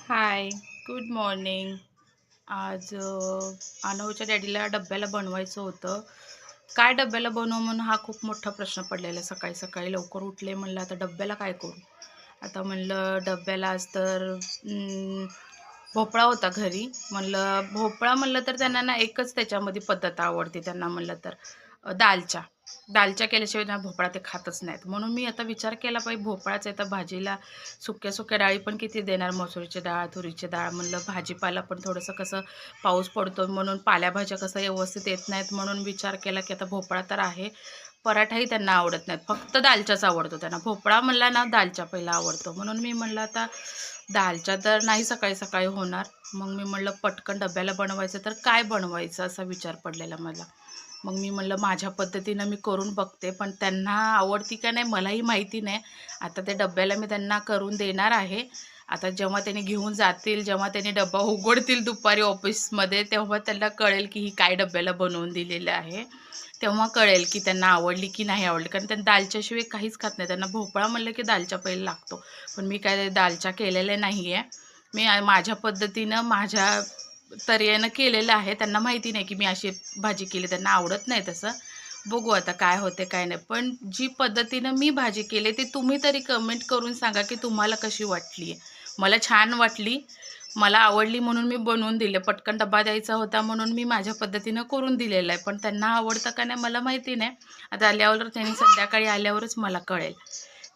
हाय, good morning. आज अनूच्या डॅडीला डब्याला बनवायचं होतं. काय डब्याला बनवू म्हणून हा खूप मोठा प्रश्न पडलेला. सकाळी सकाळी लवकर उठले, म्हणलं आता डब्याला काय करू. आता म्हणलं डब्याला आज तर भोपळा होता घरी. म्हणलं भोपळा म्हणलं तर त्यांना ना एकच त्याच्यामध्ये पद्धत आवडते त्यांना, म्हणलं तर दालच्या. दालच्या केल्याशिवाय ना भोपळा ते खातच नाहीत. म्हणून मी आता विचार केला पाहिजे, भोपळाच आहे तर भाजीला सुक्या सुक्या डाळी पण किती देणार, मसुरीची डाळ, तुरीची डाळ. म्हणलं भाजीपाला पण थोडंसं, कसं पाऊस पडतो म्हणून पालेभाज्या कसं व्यवस्थित येत नाहीत, म्हणून विचार केला की आता भोपळा तर आहे. पराठाही त्यांना आवडत नाहीत, फक्त दालच्याच आवडतो त्यांना. भोपळा म्हणला ना दालच्या पहिला आवडतो. म्हणून मी म्हणलं आता दालच्या तर नाही सकाळी सकाळी होणार. मग मी म्हणलं पटकन डब्याला बनवायचं तर काय बनवायचं असा विचार पडलेला मला. मग मी म्हणलं माझ्या पद्धतीनं मी करून बघते, पण त्यांना आवडती का नाही मलाही माहिती नाही. आता ते डब्याला मी त्यांना करून देणार आहे. आता जेव्हा त्यांनी घेऊन जातील, जेव्हा त्यांनी डब्बा उघडतील दुपारी ऑफिसमध्ये, तेव्हा त्यांना कळेल की ही काय डब्याला बनवून दिलेलं आहे. तेव्हा कळेल की त्यांना आवडली की नाही आवडली. कारण त्यांना दालच्याशिवाय काहीच खात नाही. त्यांना भोपळा म्हणलं की दालच्या पहिले लागतो. पण मी काय दालच्या केलेल्या नाही आहे. मी माझ्या पद्धतीनं माझ्या तऱ्हेनं केलेलं आहे. त्यांना माहिती नाही की मी अशी भाजी केली, त्यांना आवडत नाही तसं. बघू आता काय होते काय नाही. पण जी पद्धतीनं मी भाजी केली ती तुम्ही तरी कमेंट करून सांगा की तुम्हाला कशी वाटली आहे. मला छान वाटली, मला आवडली म्हणून मी बनवून दिले. पटकन डब्बा द्यायचा होता म्हणून मी माझ्या पद्धतीनं करून दिलेलं आहे. पण त्यांना आवडतं का नाही मला माहिती नाही. आता आल्यावर त्यांनी संध्याकाळी आल्यावरच मला कळेल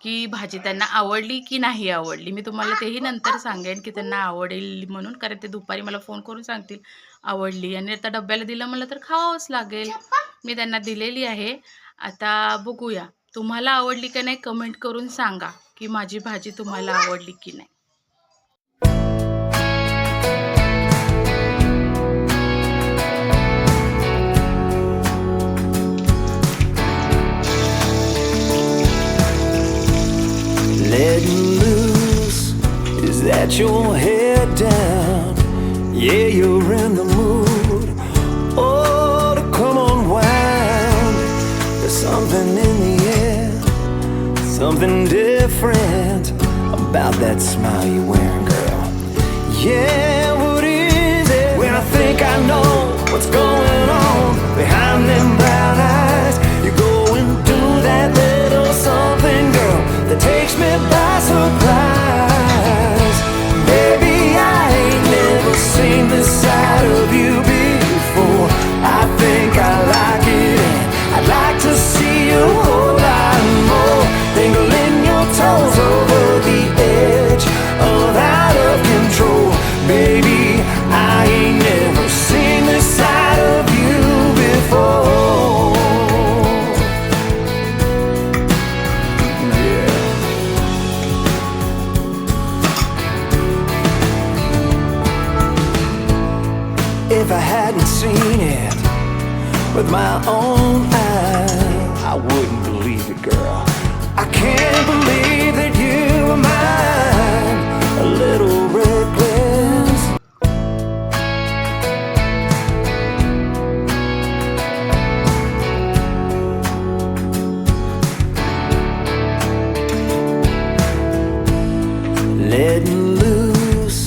की भाजी त्यांना आवडली की नाही आवडली. मी तुम्हाला तेही नंतर सांगेन की त्यांना आवडेल म्हणून, कारण ते दुपारी मला फोन करून सांगतील आवडली. आणि आता डब्याला दिलं म्हणलं तर खावावंच लागेल. मी त्यांना दिलेली आहे. आता बघूया तुम्हाला आवडली का नाही कमेंट करून सांगा की माझी भाजी तुम्हाला आवडली की नाही. Letting loose, is that your head down? Yeah, you're in the mood. Oh, to come unwind. There's something in the air, something different about that smile you're wearing, girl. Yeah, what is it? When I think I know what's going on behind them brown eyes, you're going through that little something, girl, that takes me by surprise. Baby, I ain't never seen this side of you before. I think I like it, and I'd like to see you a whole lot more. Dangling your toes over the edge of out of control. Baby, I ain't never seen this side of you before. If I hadn't seen it with my own eyes, I wouldn't believe it, girl. I can't believe that you were mine. A little reckless. Letting loose,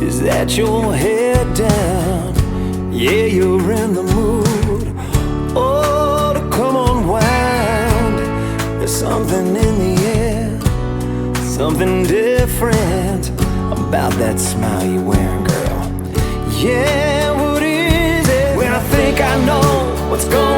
is that your head down? Yeah, you're in the mood. Oh, to come unwind. There's something in the air, something different about that smile you're wearing, girl. Yeah, what is it? When I think I know what's going